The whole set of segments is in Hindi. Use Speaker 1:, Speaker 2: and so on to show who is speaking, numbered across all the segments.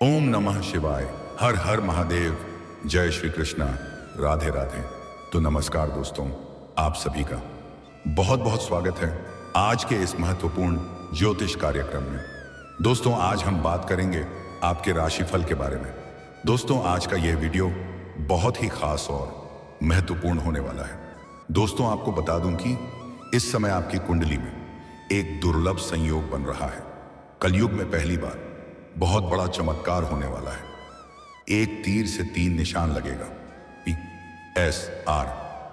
Speaker 1: ओम नमः शिवाय। हर हर महादेव। जय श्री कृष्णा। राधे राधे। तो नमस्कार दोस्तों, आप सभी का बहुत बहुत स्वागत है आज के इस महत्वपूर्ण ज्योतिष कार्यक्रम में। दोस्तों, आज हम बात करेंगे आपके राशिफल के बारे में। दोस्तों, आज का यह वीडियो बहुत ही खास और महत्वपूर्ण होने वाला है। दोस्तों, आपको बता दूं कि इस समय आपकी कुंडली में एक दुर्लभ संयोग बन रहा है। कलयुग में पहली बार बहुत बड़ा चमत्कार होने वाला है। एक तीर से 3 निशान लगेगा। PSR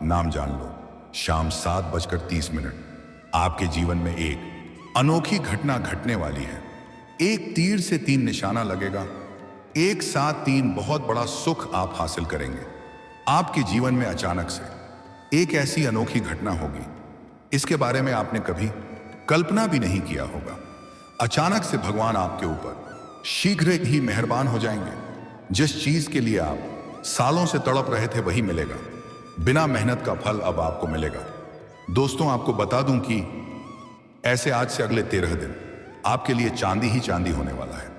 Speaker 1: नाम जान लो। शाम 7:30 आपके जीवन में एक अनोखी घटना घटने वाली है। एक तीर से 3 निशाना लगेगा। एक साथ 3 बहुत बड़ा सुख आप हासिल करेंगे। आपके जीवन में अचानक से एक ऐसी अनोखी घटना होगी, इसके बारे में आपने कभी कल्पना भी नहीं किया होगा। अचानक से भगवान आपके ऊपर शीघ्र ही मेहरबान हो जाएंगे। जिस चीज के लिए आप सालों से तड़प रहे थे वही मिलेगा। बिना मेहनत का फल अब आपको मिलेगा। दोस्तों, आपको बता दूं कि ऐसे आज से अगले 13 दिन आपके लिए चांदी ही चांदी होने वाला है।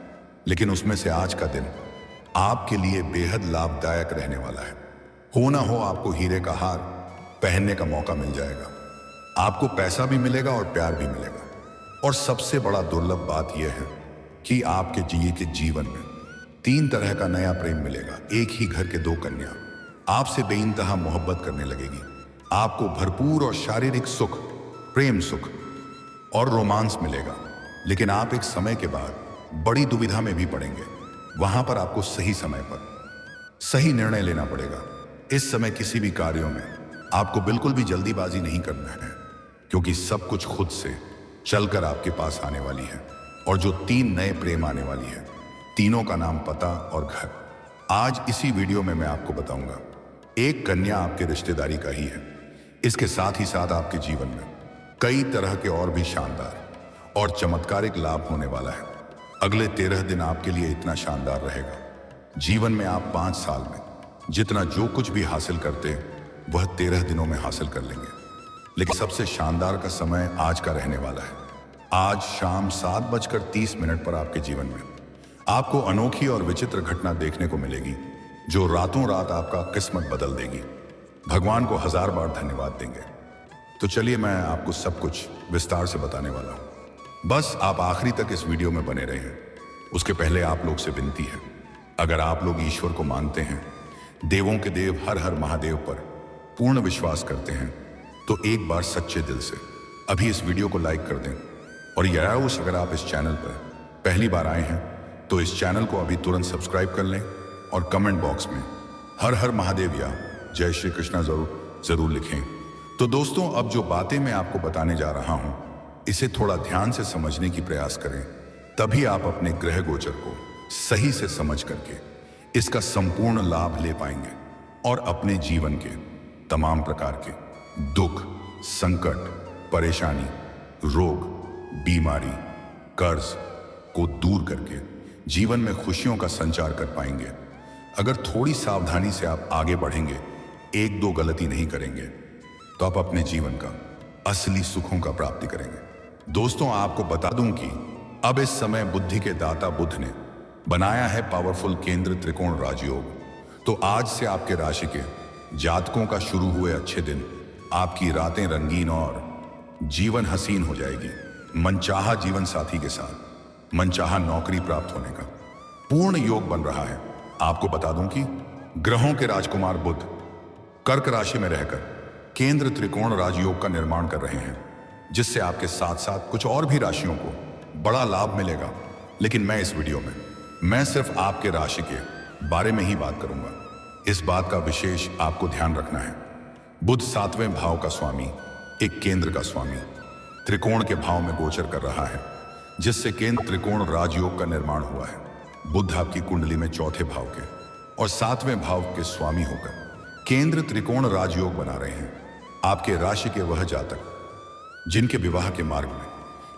Speaker 1: लेकिन उसमें से आज का दिन आपके लिए बेहद लाभदायक रहने वाला है। हो ना हो, आपको हीरे का हार पहनने का मौका मिल जाएगा। आपको पैसा भी मिलेगा और प्यार भी मिलेगा। और सबसे बड़ा दुर्लभ बात यह है कि आपके जिए के जीवन में 3 तरह का नया प्रेम मिलेगा। एक ही घर के 2 कन्या आपसे बेइंतहा मोहब्बत करने लगेगी। आपको भरपूर और शारीरिक सुख, प्रेम सुख और रोमांस मिलेगा। लेकिन आप एक समय के बाद बड़ी दुविधा में भी पड़ेंगे। वहां पर आपको सही समय पर सही निर्णय लेना पड़ेगा। इस समय किसी भी कार्यों में आपको बिल्कुल भी जल्दीबाजी नहीं करना है, क्योंकि सब कुछ खुद से चलकर आपके पास आने वाली है। और जो 3 नए प्रेम आने वाली है, तीनों का नाम, पता और घर, आज इसी वीडियो में मैं आपको बताऊंगा। एक कन्या आपके रिश्तेदारी का ही है। इसके साथ ही साथ आपके जीवन में कई तरह के और भी शानदार और चमत्कारिक लाभ होने वाला है। अगले 13 दिन आपके लिए इतना शानदार रहेगा। जीवन में आप 5 साल में जितना जो कुछ भी हासिल करते हैं वह 13 दिनों में हासिल कर लेंगे। लेकिन सबसे शानदार का समय आज का रहने वाला है। आज शाम 7:30 पर आपके जीवन में आपको अनोखी और विचित्र घटना देखने को मिलेगी, जो रातों रात आपका किस्मत बदल देगी। भगवान को 1000 बार धन्यवाद देंगे। तो चलिए, मैं आपको सब कुछ विस्तार से बताने वाला हूं। बस आप आखिरी तक इस वीडियो में बने रहें। उसके पहले आप लोग से विनती है, अगर आप लोग ईश्वर को मानते हैं, देवों के देव हर हर महादेव पर पूर्ण विश्वास करते हैं, तो एक बार सच्चे दिल से अभी इस वीडियो को लाइक कर दें। और यार, अगर आप इस चैनल पर पहली बार आए हैं तो इस चैनल को अभी तुरंत सब्सक्राइब कर लें और कमेंट बॉक्स में हर हर महादेव या जय श्री कृष्णा जरूर लिखें। तो दोस्तों, अब जो बातें मैं आपको बताने जा रहा हूं, इसे थोड़ा ध्यान से समझने की प्रयास करें, तभी आप अपने ग्रह गोचर को सही से समझ करके इसका संपूर्ण लाभ ले पाएंगे और अपने जीवन के तमाम प्रकार के दुख, संकट, परेशानी, रोग, बीमारी, कर्ज को दूर करके जीवन में खुशियों का संचार कर पाएंगे। अगर थोड़ी सावधानी से आप आगे बढ़ेंगे, 1-2 गलती नहीं करेंगे, तो आप अपने जीवन का असली सुखों का प्राप्ति करेंगे। दोस्तों, आपको बता दूं कि अब इस समय बुद्धि के दाता बुध ने बनाया है पावरफुल केंद्र त्रिकोण राजयोग। तो आज से आपके राशि के जातकों का शुरू हुए अच्छे दिन, आपकी रातें रंगीन और जीवन हसीन हो जाएगी। मनचाहा जीवन साथी के साथ मनचाहा नौकरी प्राप्त होने का पूर्ण योग बन रहा है। आपको बता दूं कि ग्रहों के राजकुमार बुध कर्क राशि में रहकर केंद्र त्रिकोण राजयोग का निर्माण कर रहे हैं, जिससे आपके साथ साथ कुछ और भी राशियों को बड़ा लाभ मिलेगा। लेकिन मैं इस वीडियो में मैं सिर्फ आपके राशि के बारे में ही बात करूंगा। इस बात का विशेष आपको ध्यान रखना है, बुध 7वें भाव का स्वामी, एक केंद्र का स्वामी, त्रिकोण के भाव में गोचर कर रहा है, जिससे केंद्र त्रिकोण राजयोग का निर्माण हुआ है। बुध आपकी कुंडली में 4थे भाव के और 7वें भाव के स्वामी होकर केंद्र त्रिकोण राजयोग बना रहे हैं। आपके राशि के वह जातक जिनके विवाह के मार्ग में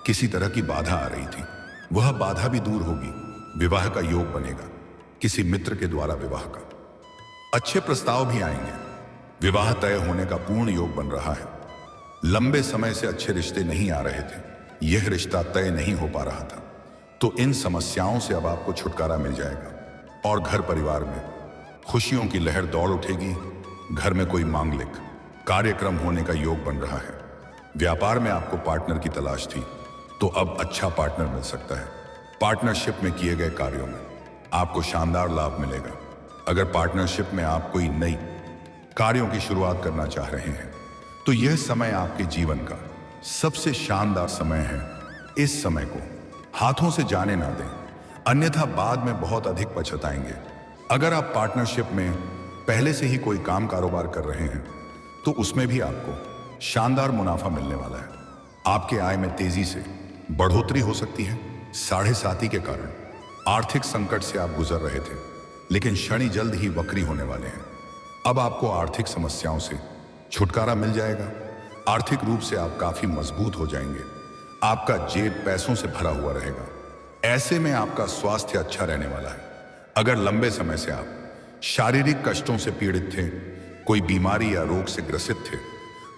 Speaker 1: किसी तरह की बाधा आ रही थी, वह बाधा भी दूर होगी। विवाह का योग बनेगा। किसी मित्र के द्वारा विवाह का अच्छे प्रस्ताव भी आएंगे। विवाह तय होने का पूर्ण योग बन रहा है। लंबे समय से अच्छे रिश्ते नहीं आ रहे थे, यह रिश्ता तय नहीं हो पा रहा था, तो इन समस्याओं से अब आपको छुटकारा मिल जाएगा और घर परिवार में खुशियों की लहर दौड़ उठेगी। घर में कोई मांगलिक कार्यक्रम होने का योग बन रहा है। व्यापार में आपको पार्टनर की तलाश थी, तो अब अच्छा पार्टनर मिल सकता है। पार्टनरशिप में किए गए कार्यों में आपको शानदार लाभ मिलेगा। अगर पार्टनरशिप में आप कोई नई कार्यों की शुरुआत करना चाह रहे हैं, तो यह समय आपके जीवन का सबसे शानदार समय है। इस समय को हाथों से जाने ना दें, अन्यथा बाद में बहुत अधिक पछताएंगे। अगर आप पार्टनरशिप में पहले से ही कोई काम कारोबार कर रहे हैं, तो उसमें भी आपको शानदार मुनाफा मिलने वाला है। आपके आय में तेजी से बढ़ोतरी हो सकती है। साढ़े साती के कारण आर्थिक संकट से आप गुजर रहे थे, लेकिन शनि जल्द ही वक्री होने वाले हैं। अब आपको आर्थिक समस्याओं से छुटकारा मिल जाएगा। आर्थिक रूप से आप काफी मजबूत हो जाएंगे। आपका जेब पैसों से भरा हुआ रहेगा। ऐसे में आपका स्वास्थ्य अच्छा रहने वाला है। अगर लंबे समय से आप शारीरिक कष्टों से पीड़ित थे, कोई बीमारी या रोग से ग्रसित थे,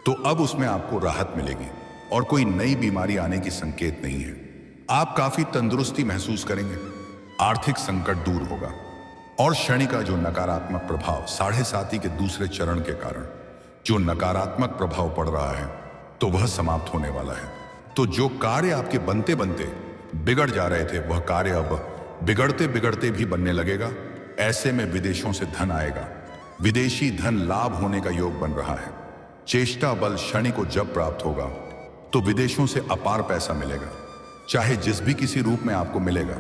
Speaker 1: तो अब उसमें आपको राहत मिलेगी और कोई नई बीमारी आने की संकेत नहीं है। आप काफी तंदुरुस्ती महसूस करेंगे। आर्थिक संकट दूर होगा और शनि का जो नकारात्मक प्रभाव साढ़े साती के दूसरे चरण के कारण जो नकारात्मक प्रभाव पड़ रहा है, तो वह समाप्त होने वाला है। तो जो कार्य आपके बनते बनते बिगड़ जा रहे थे, वह कार्य अब बिगड़ते बिगड़ते भी बनने लगेगा। ऐसे में विदेशों से धन आएगा। विदेशी धन लाभ होने का योग बन रहा है। चेष्टा बल शनि को जब प्राप्त होगा, तो विदेशों से अपार पैसा मिलेगा। चाहे जिस भी किसी रूप में आपको मिलेगा,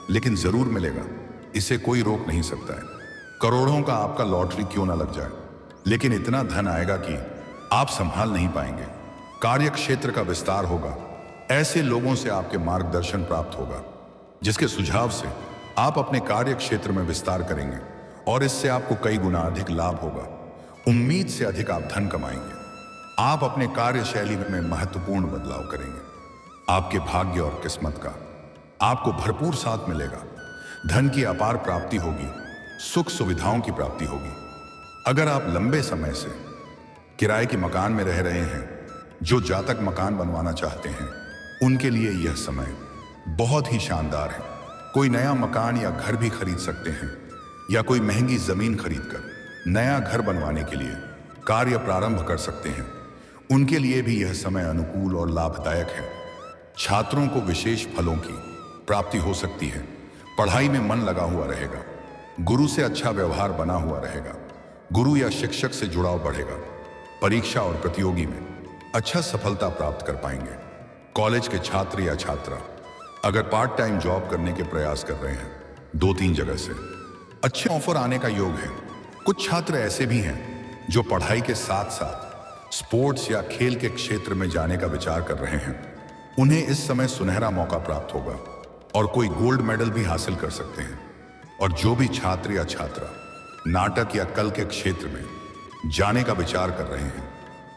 Speaker 1: लेकिन जरूर मिलेगा। इसे कोई रोक नहीं सकता है। करोड़ों का आपका लॉटरी क्यों ना लग जाए, लेकिन इतना धन आएगा कि आप संभाल नहीं पाएंगे। कार्य क्षेत्र का विस्तार होगा। ऐसे लोगों से आपके मार्गदर्शन प्राप्त होगा, जिसके सुझाव से आप अपने कार्य क्षेत्र में विस्तार करेंगे और इससे आपको कई गुना अधिक लाभ होगा। उम्मीद से अधिक आप धन कमाएंगे। आप अपने कार्यशैली में महत्वपूर्ण बदलाव करेंगे। आपके भाग्य और किस्मत का आपको भरपूर साथ मिलेगा। धन की अपार प्राप्ति होगी। सुख सुविधाओं की प्राप्ति होगी। अगर आप लंबे समय से किराए के मकान में रह रहे हैं, जो जातक मकान बनवाना चाहते हैं, उनके लिए यह समय बहुत ही शानदार है। कोई नया मकान या घर भी खरीद सकते हैं, या कोई महंगी जमीन खरीदकर नया घर बनवाने के लिए कार्य प्रारंभ कर सकते हैं। उनके लिए भी यह समय अनुकूल और लाभदायक है। छात्रों को विशेष फलों की प्राप्ति हो सकती है। पढ़ाई में मन लगा हुआ रहेगा। गुरु से अच्छा व्यवहार बना हुआ रहेगा। गुरु या शिक्षक से जुड़ाव बढ़ेगा। परीक्षा और प्रतियोगी में अच्छा सफलता प्राप्त कर पाएंगे। कॉलेज के छात्र या छात्रा अगर पार्ट टाइम जॉब करने के प्रयास कर रहे हैं, 2-3 जगह से अच्छे ऑफर आने का योग है। कुछ छात्र ऐसे भी हैं जो पढ़ाई के साथ साथ स्पोर्ट्स या खेल के क्षेत्र में जाने का विचार कर रहे हैं। उन्हें इस समय सुनहरा मौका प्राप्त होगा और कोई गोल्ड मेडल भी हासिल कर सकते हैं। और जो भी छात्र या छात्रा नाटक या कला के क्षेत्र में जाने का विचार कर रहे हैं,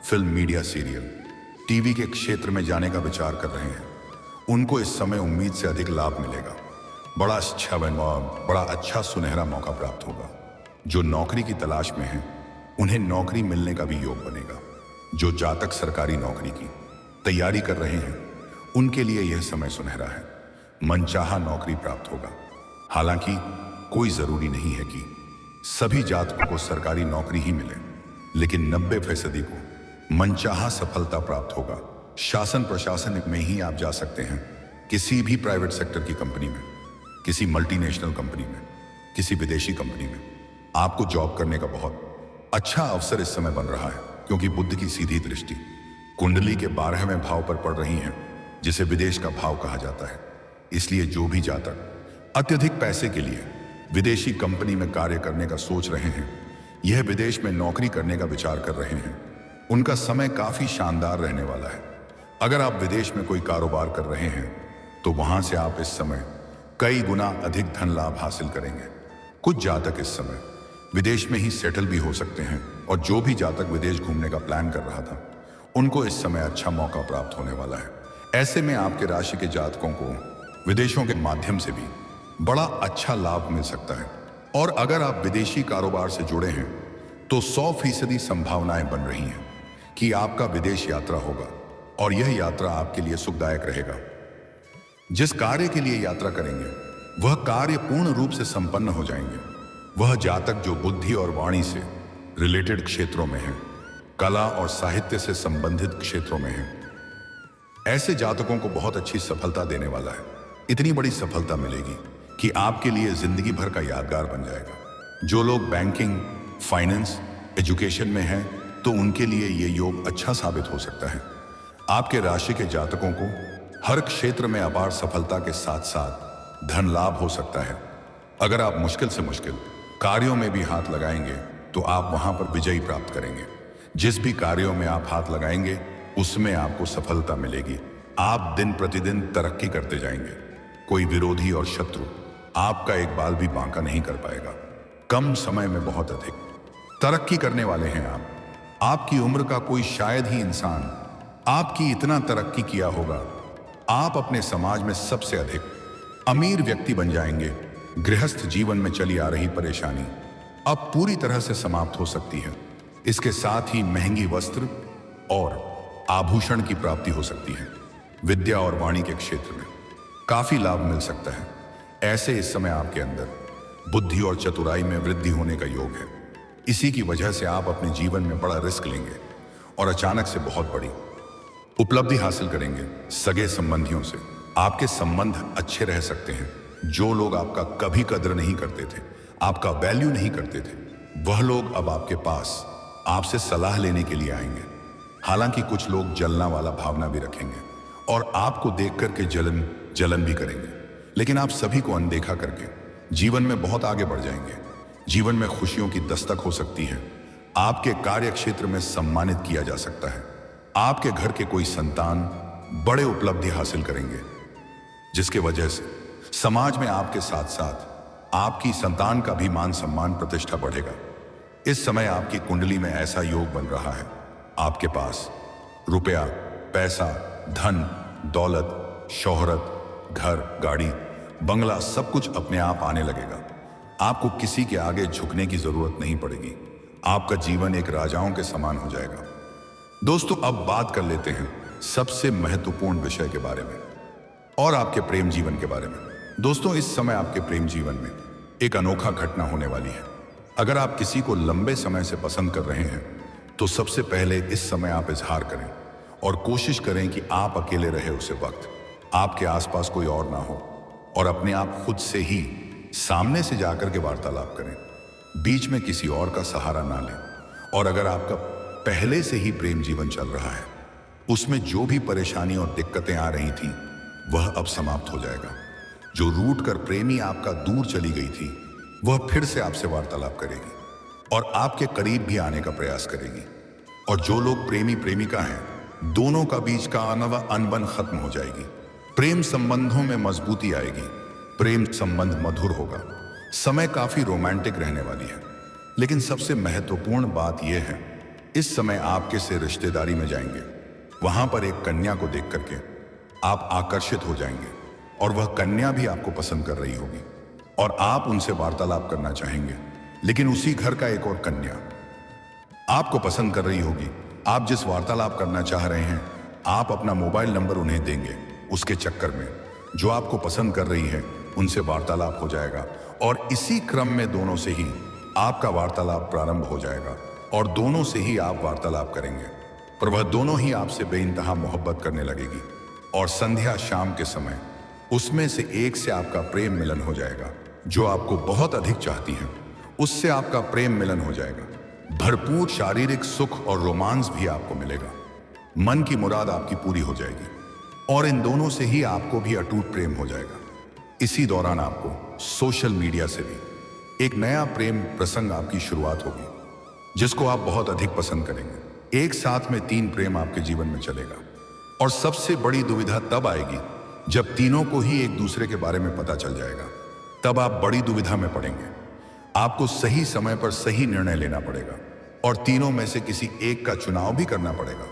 Speaker 1: फिल्म, मीडिया, सीरियल, टीवी के क्षेत्र में जाने का विचार कर रहे हैं, उनको इस समय उम्मीद से अधिक लाभ मिलेगा। बड़ा अच्छा सुनहरा मौका प्राप्त होगा। जो नौकरी की तलाश में हैं, उन्हें नौकरी मिलने का भी योग बनेगा। जो जातक सरकारी नौकरी की तैयारी कर रहे हैं, उनके लिए यह समय सुनहरा है। मनचाहा नौकरी प्राप्त होगा। हालांकि कोई जरूरी नहीं है कि सभी जातकों को सरकारी नौकरी ही मिले, लेकिन 90% को मनचाहा सफलता प्राप्त होगा। शासन प्रशासन में ही आप जा सकते हैं। किसी भी प्राइवेट सेक्टर की कंपनी में, किसी मल्टीनेशनल कंपनी में, किसी विदेशी कंपनी में आपको जॉब करने का बहुत अच्छा अवसर इस समय बन रहा है, क्योंकि बुध की सीधी दृष्टि कुंडली के 12वें भाव पर पड़ रही है, जिसे विदेश का भाव कहा जाता है। इसलिए जो भी जातक अत्यधिक पैसे के लिए विदेशी कंपनी में कार्य करने का सोच रहे हैं, यह विदेश में नौकरी करने का विचार कर रहे हैं, उनका समय काफी शानदार रहने वाला है। अगर आप विदेश में कोई कारोबार कर रहे हैं, तो वहां से आप इस समय कई गुना अधिक धन लाभ हासिल करेंगे। कुछ जातक इस समय विदेश में ही सेटल भी हो सकते हैं, और जो भी जातक विदेश घूमने का प्लान कर रहा था, उनको इस समय अच्छा मौका प्राप्त होने वाला है। ऐसे में आपके राशि के जातकों को विदेशों के माध्यम से भी बड़ा अच्छा लाभ मिल सकता है। और अगर आप विदेशी कारोबार से जुड़े हैं, तो 100% संभावनाएं बन रही हैं कि आपका विदेश यात्रा होगा, और यह यात्रा आपके लिए सुखदायक रहेगा। जिस कार्य के लिए यात्रा करेंगे वह कार्य पूर्ण रूप से संपन्न हो जाएंगे। वह जातक जो बुद्धि और वाणी से रिलेटेड क्षेत्रों में है, कला और साहित्य से संबंधित क्षेत्रों में है, ऐसे जातकों को बहुत अच्छी सफलता देने वाला है। इतनी बड़ी सफलता मिलेगी कि आपके लिए जिंदगी भर का यादगार बन जाएगा। जो लोग बैंकिंग, फाइनेंस, एजुकेशन में हैं, तो उनके लिए ये योग अच्छा साबित हो सकता है। आपके राशि के जातकों को हर क्षेत्र में अपार सफलता के साथ साथ धन लाभ हो सकता है। अगर आप मुश्किल से मुश्किल कार्यों में भी हाथ लगाएंगे तो आप वहां पर विजयी प्राप्त करेंगे। जिस भी कार्यों में आप हाथ लगाएंगे उसमें आपको सफलता मिलेगी। आप दिन प्रतिदिन तरक्की करते जाएंगे। कोई विरोधी और शत्रु आपका एक बाल भी बांका नहीं कर पाएगा। कम समय में बहुत अधिक तरक्की करने वाले हैं आप। आपकी उम्र का कोई शायद ही इंसान आपकी इतना तरक्की किया होगा। आप अपने समाज में सबसे अधिक अमीर व्यक्ति बन जाएंगे। गृहस्थ जीवन में चली आ रही परेशानी अब पूरी तरह से समाप्त हो सकती है। इसके साथ ही महंगी वस्त्र और आभूषण की प्राप्ति हो सकती है। विद्या और वाणी के क्षेत्र में काफी लाभ मिल सकता है। ऐसे इस समय आपके अंदर बुद्धि और चतुराई में वृद्धि होने का योग है। इसी की वजह से आप अपने जीवन में बड़ा रिस्क लेंगे और अचानक से बहुत बड़ी उपलब्धि हासिल करेंगे। सगे संबंधियों से आपके संबंध अच्छे रह सकते हैं। जो लोग आपका कभी कद्र नहीं करते थे, आपका वैल्यू नहीं करते थे, वह लोग अब आपके पास आपसे सलाह लेने के लिए आएंगे। हालांकि कुछ लोग जलना वाला भावना भी रखेंगे और आपको देख करके जलन भी करेंगे, लेकिन आप सभी को अनदेखा करके जीवन में बहुत आगे बढ़ जाएंगे। जीवन में खुशियों की दस्तक हो सकती है। आपके कार्य क्षेत्र में सम्मानित किया जा सकता है। आपके घर के कोई संतान बड़े उपलब्धि हासिल करेंगे, जिसके वजह से समाज में आपके साथ साथ आपकी संतान का भी मान सम्मान प्रतिष्ठा बढ़ेगा। इस समय आपकी कुंडली में ऐसा योग बन रहा है, आपके पास रुपया, पैसा, धन, दौलत, शोहरत, घर, गाड़ी, बंगला सब कुछ अपने आप आने लगेगा। आपको किसी के आगे झुकने की जरूरत नहीं पड़ेगी। आपका जीवन एक राजाओं के समान हो जाएगा। दोस्तों, अब बात कर लेते हैं सबसे महत्वपूर्ण विषय के बारे में और आपके प्रेम जीवन के बारे में। दोस्तों, इस समय आपके प्रेम जीवन में एक अनोखा घटना होने वाली है। अगर आप किसी को लंबे समय से पसंद कर रहे हैं तो सबसे पहले इस समय आप इजहार करें और कोशिश करें कि आप अकेले रहे उसे वक्त, आपके आसपास कोई और ना हो, और अपने आप खुद से ही सामने से जाकर के वार्तालाप करें। बीच में किसी और का सहारा ना लें। और अगर आपका पहले से ही प्रेम जीवन चल रहा है, उसमें जो भी परेशानी और दिक्कतें आ रही थी वह अब समाप्त हो जाएगा। जो रूठ कर प्रेमी आपका दूर चली गई थी वह फिर से आपसे वार्तालाप करेगी और आपके करीब भी आने का प्रयास करेगी। और जो लोग प्रेमी प्रेमिका हैं, दोनों का बीच का अनबन खत्म हो जाएगी। प्रेम संबंधों में मजबूती आएगी। प्रेम संबंध मधुर होगा। समय काफी रोमांटिक रहने वाली है। लेकिन सबसे महत्वपूर्ण बात यह है, इस समय आपके से रिश्तेदारी में जाएंगे, वहां पर एक कन्या को देख करके आप आकर्षित हो जाएंगे और वह कन्या भी आपको पसंद कर रही होगी और आप उनसे वार्तालाप करना चाहेंगे। लेकिन उसी घर का एक और कन्या आपको पसंद कर रही होगी। आप जिस वार्तालाप करना चाह रहे हैं, आप अपना मोबाइल नंबर उन्हें देंगे। उसके चक्कर में जो आपको पसंद कर रही है उनसे वार्तालाप हो जाएगा और इसी क्रम में दोनों से ही आपका वार्तालाप प्रारंभ हो जाएगा और दोनों से ही आप वार्तालाप करेंगे। पर वह दोनों ही आपसे बेइंतहा मोहब्बत करने लगेगी और संध्या शाम के समय उसमें से एक से आपका प्रेम मिलन हो जाएगा। जो आपको बहुत अधिक चाहती है उससे आपका प्रेम मिलन हो जाएगा। भरपूर शारीरिक सुख और रोमांस भी आपको मिलेगा। मन की मुराद आपकी पूरी हो जाएगी और इन दोनों से ही आपको भी अटूट प्रेम हो जाएगा। इसी दौरान आपको सोशल मीडिया से भी एक नया प्रेम प्रसंग आपकी शुरुआत होगी, जिसको आप बहुत अधिक पसंद करेंगे। एक साथ में 3 प्रेम आपके जीवन में चलेगा और सबसे बड़ी दुविधा तब आएगी जब तीनों को ही एक दूसरे के बारे में पता चल जाएगा। तब आप बड़ी दुविधा में पड़ेंगे। आपको सही समय पर सही निर्णय लेना पड़ेगा और तीनों में से किसी एक का चुनाव भी करना पड़ेगा।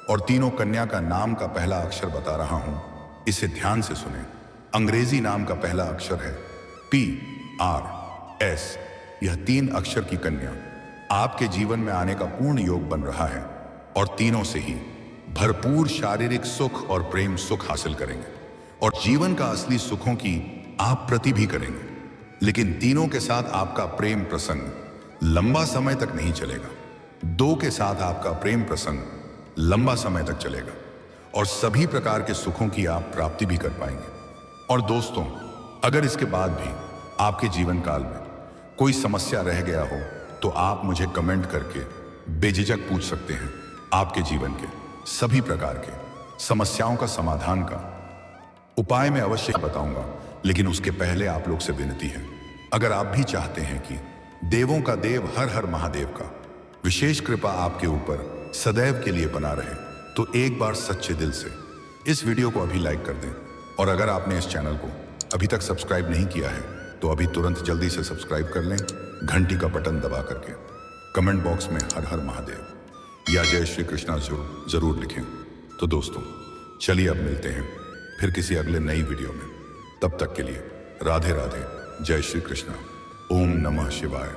Speaker 1: और तीनों कन्या का नाम का पहला अक्षर बता रहा हूं, इसे ध्यान से सुने। अंग्रेजी नाम का पहला अक्षर है PRS। यह 3 अक्षर की कन्या आपके जीवन में आने का पूर्ण योग बन रहा है और तीनों से ही भरपूर शारीरिक सुख और प्रेम सुख हासिल करेंगे। और जीवन का असली सुखों की आप प्रति भी करेंगे। लेकिन तीनों के साथ आपका प्रेम प्रसंग लंबा समय तक नहीं चलेगा। 2 के साथ आपका प्रेम प्रसंग लंबा समय तक चलेगा और सभी प्रकार के सुखों की आप प्राप्ति भी कर पाएंगे। और दोस्तों, अगर इसके बाद भी आपके जीवन काल में कोई समस्या रह गया हो तो आप मुझे कमेंट करके बेझिझक पूछ सकते हैं। आपके जीवन के सभी प्रकार के समस्याओं का समाधान का उपाय मैं अवश्य बताऊंगा, लेकिन उसके पहले आप लोग से विनती है, अगर आप भी चाहते हैं कि देवों का देव हर हर महादेव का विशेष कृपा आपके ऊपर सदैव के लिए बना रहे, तो एक बार सच्चे दिल से इस वीडियो को अभी लाइक कर दें। और अगर आपने इस चैनल को अभी तक सब्सक्राइब नहीं किया है तो अभी तुरंत जल्दी से सब्सक्राइब कर लें, घंटी का बटन दबा करके। कमेंट बॉक्स में हर हर महादेव या जय श्री कृष्णा जरूर लिखें। तो दोस्तों, चलिए अब मिलते हैं फिर किसी अगले नई वीडियो में। तब तक के लिए राधे राधे, जय श्री कृष्णा, ओम नमः शिवाय।